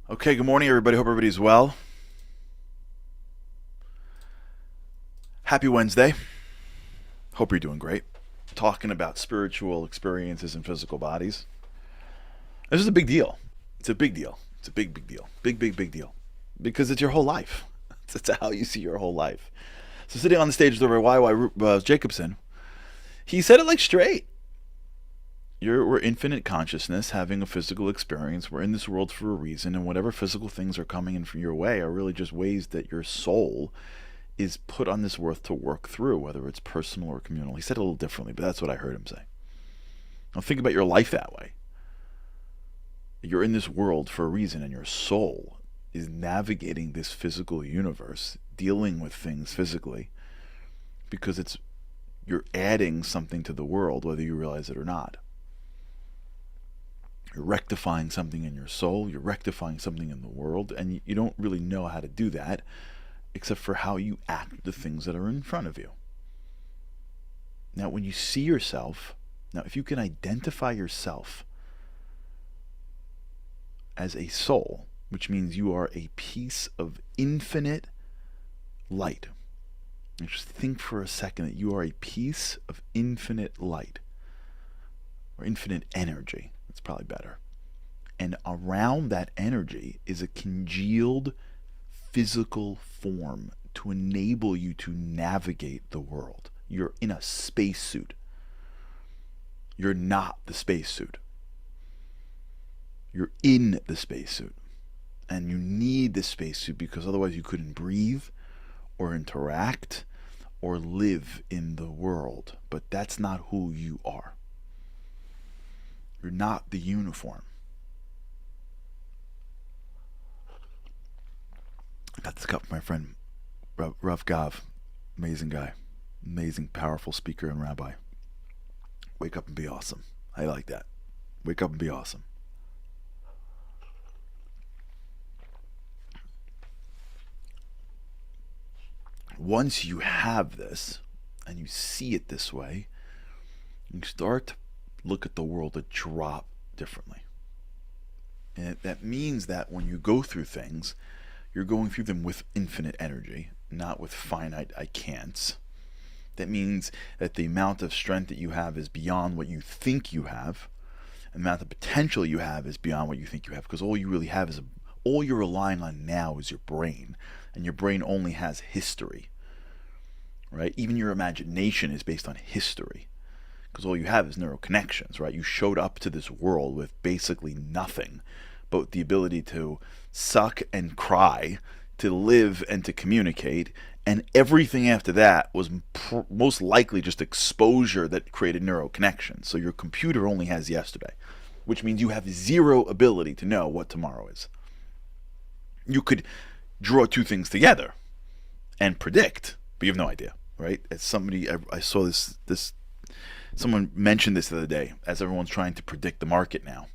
Okay, good morning, everybody. Hope everybody's well. Happy Wednesday. Hope you're doing great. Talking about spiritual experiences in physical bodies. This is a big deal. It's a big deal. It's a big, big deal. Big, big, big deal. Because it's your whole life. It's how you see your whole life. So, sitting on the stage with Rabbi Y.Y. Jacobson, he said it like straight. We're infinite consciousness having a physical experience. We're in this world for a reason, and whatever physical things are coming in from your way are really just ways that your soul is put on this earth to work through, whether it's personal or communal. He said it a little differently, but that's what I heard him say. Now think about your life that way. You're in this world for a reason, and your soul is navigating this physical universe, dealing with things physically, because you're adding something to the world, whether you realize it or not. You're rectifying something in your soul, you're rectifying something in the world, and you don't really know how to do that except for how you act the things that are in front of you. Now, when you see yourself, if you can identify yourself as a soul, which means you are a piece of infinite light. And just think for a second that you are a piece of infinite light, or infinite energy. That's probably better. And around that energy is a congealed physical form to enable you to navigate the world. You're in a spacesuit. You're not the spacesuit. You're in the spacesuit. And you need the spacesuit because otherwise you couldn't breathe or interact or live in the world. But that's not who you are. You're not the uniform. I got this cup from my friend Rav Gav. Amazing guy. Amazing, powerful speaker and rabbi. Wake up and be awesome. I like that. Wake up and be awesome. Once you have this and you see it this way, you start to look at the world a drop differently. And that means that when you go through things, you're going through them with infinite energy, not with finite I can'ts. That means that the amount of strength that you have is beyond what you think you have, and the amount of potential you have is beyond what you think you have, because all you really have is all you're relying on now is your brain, and your brain only has history, right? Even your imagination is based on history, because all you have is neural connections, right? You showed up to this world with basically nothing but the ability to suck and cry, to live and to communicate, and everything after that was most likely just exposure that created neural connections. So your computer only has yesterday, which means you have zero ability to know what tomorrow is. You could draw two things together and predict, but you have no idea, right? As somebody, I saw this someone mentioned this the other day, as everyone's trying to predict the market now,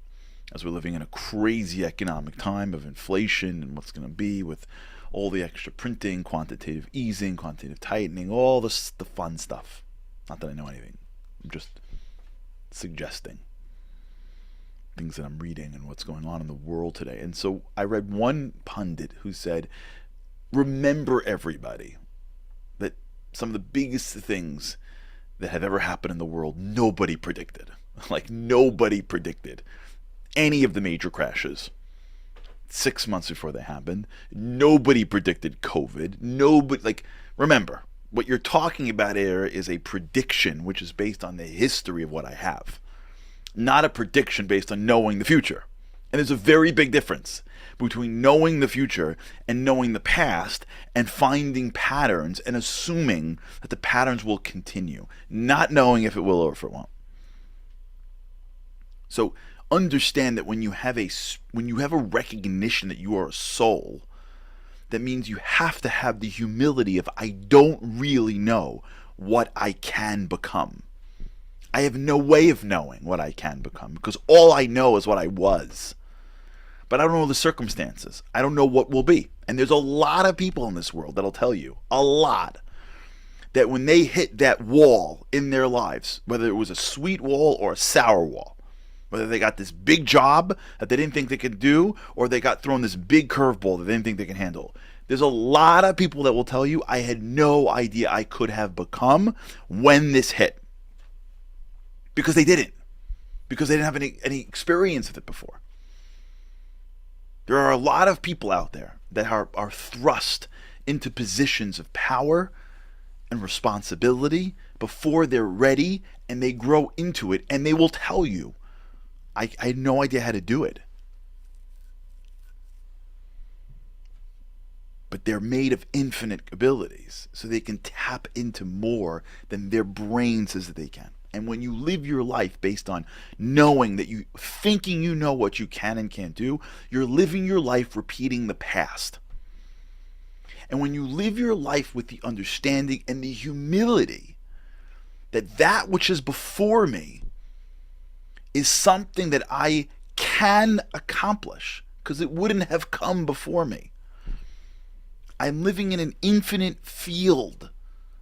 as we're living in a crazy economic time of inflation and what's going to be with all the extra printing, quantitative easing, quantitative tightening, all the fun stuff. Not that I know anything. I'm just suggesting things that I'm reading and what's going on in the world today. And so I read one pundit who said, remember everybody, that some of the biggest things that have ever happened in the world, nobody predicted. Like nobody predicted any of the major crashes 6 months before they happened. Nobody predicted COVID. Nobody, remember, what you're talking about here is a prediction which is based on the history of what I have, not a prediction based on knowing the future. And there's a very big difference between knowing the future and knowing the past and finding patterns and assuming that the patterns will continue, not knowing if it will or if it won't. So understand that when you have a recognition that you are a soul, that means you have to have the humility of, I don't really know what I can become. I have no way of knowing what I can become, because all I know is what I was. But I don't know the circumstances. I don't know what will be. And there's a lot of people in this world that'll tell you, a lot, that when they hit that wall in their lives, whether it was a sweet wall or a sour wall, Whether they got this big job that they didn't think they could do, or they got thrown this big curveball that they didn't think they can handle. There's a lot of people that will tell you, I had no idea I could have become when this hit. Because they didn't. Because they didn't have any experience with it before. There are a lot of people out there that are thrust into positions of power and responsibility before they're ready, and they grow into it, and they will tell you, I had no idea how to do it. But they're made of infinite abilities, so they can tap into more than their brain says that they can. And when you live your life based on knowing that thinking you know what you can and can't do, you're living your life repeating the past. And when you live your life with the understanding and the humility that which is before me is something that I can accomplish, because it wouldn't have come before me. I'm living in an infinite field.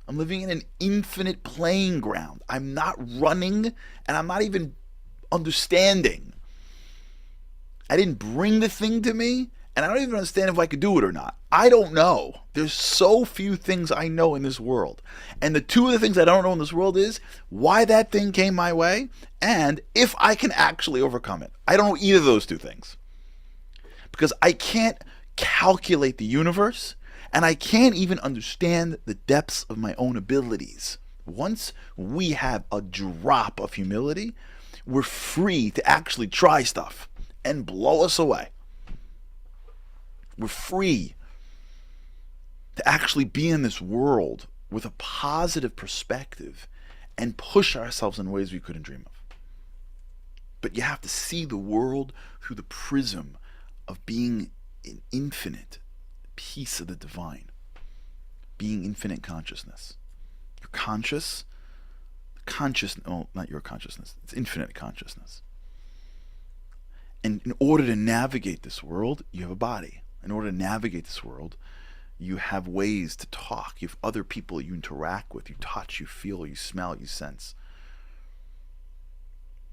I'm living in an infinite playing ground. I'm not running, and I'm not even understanding. I didn't bring the thing to me, and I don't even understand if I could do it or not. I don't know. There's so few things I know in this world. And the two of the things I don't know in this world is why that thing came my way, and if I can actually overcome it. I don't know either of those two things. Because I can't calculate the universe, and I can't even understand the depths of my own abilities. Once we have a drop of humility, we're free to actually try stuff and blow us away. We're free to actually be in this world with a positive perspective and push ourselves in ways we couldn't dream of. But you have to see the world through the prism of being an infinite piece of the divine, being infinite consciousness. You're conscious, no, not your consciousness, it's infinite consciousness. And in order to navigate this world, you have a body. In order to navigate this world, you have ways to talk. You have other people you interact with. You touch, you feel, you smell, you sense.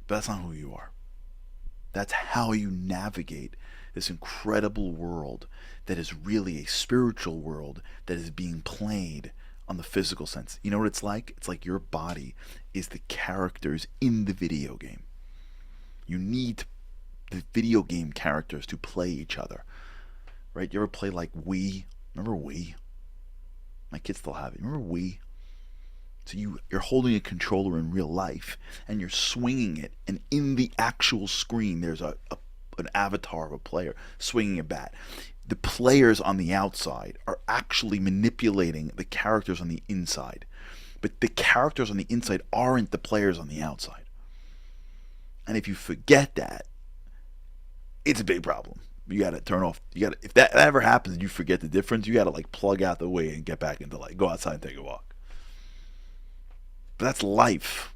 But that's not who you are. That's how you navigate this incredible world that is really a spiritual world that is being played on the physical sense. You know what it's like? It's like your body is the characters in the video game. You need the video game characters to play each other. Right? You ever play like Wii? Remember Wii? My kids still have it. Remember Wii? So you're holding a controller in real life and you're swinging it, and in the actual screen there's an avatar of a player swinging a bat. The players on the outside are actually manipulating the characters on the inside, but the characters on the inside aren't the players on the outside. And if you forget that, it's a big problem. You gotta turn off. If that ever happens and you forget the difference, you gotta like plug out the way and get back into go outside and take a walk. But that's life.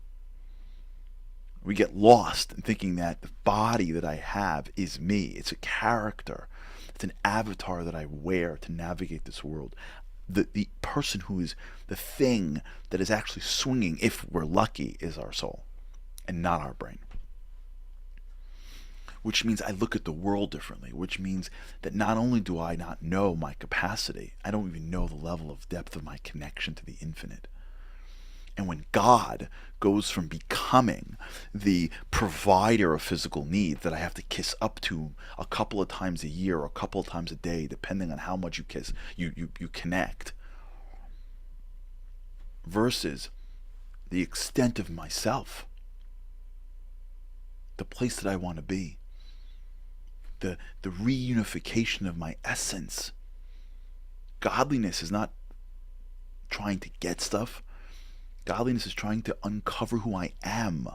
We get lost in thinking that the body that I have is me. It's a character. It's an avatar that I wear to navigate this world. The person who is the thing that is actually swinging, if we're lucky, is our soul and not our brain. Which means I look at the world differently, which means that not only do I not know my capacity, I don't even know the level of depth of my connection to the infinite. And when God goes from becoming the provider of physical needs that I have to kiss up to a couple of times a year or a couple of times a day, depending on how much you kiss, you connect, versus the extent of myself, the place that I want to be, the reunification of my essence. Godliness is not trying to get stuff. Godliness is trying to uncover who I am.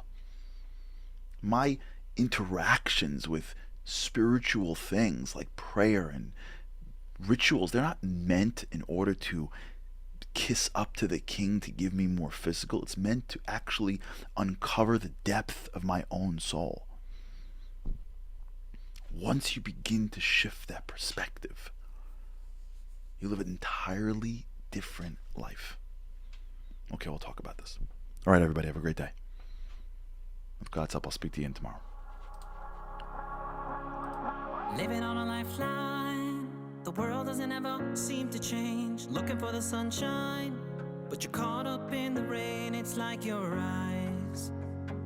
My interactions with spiritual things like prayer and rituals, they're not meant in order to kiss up to the king to give me more physical. It's meant to actually uncover the depth of my own soul. Once you begin to shift that perspective, you live an entirely different life. Okay, we'll talk about this. All right, everybody, have a great day. With God's help, I'll speak to you again tomorrow. Living on a lifeline, the world doesn't ever seem to change. Looking for the sunshine, but you're caught up in the rain. It's like your eyes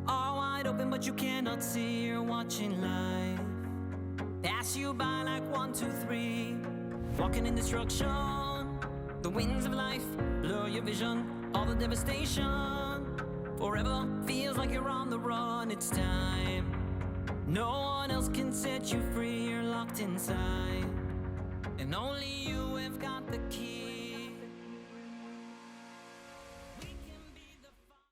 are wide open, but you cannot see. You're watching life pass you by like 1, 2, 3. Walking in destruction, the winds of life blur your vision. All the devastation forever feels like you're on the run. It's time, no one else can set you free. You're locked inside, and only you have got the key.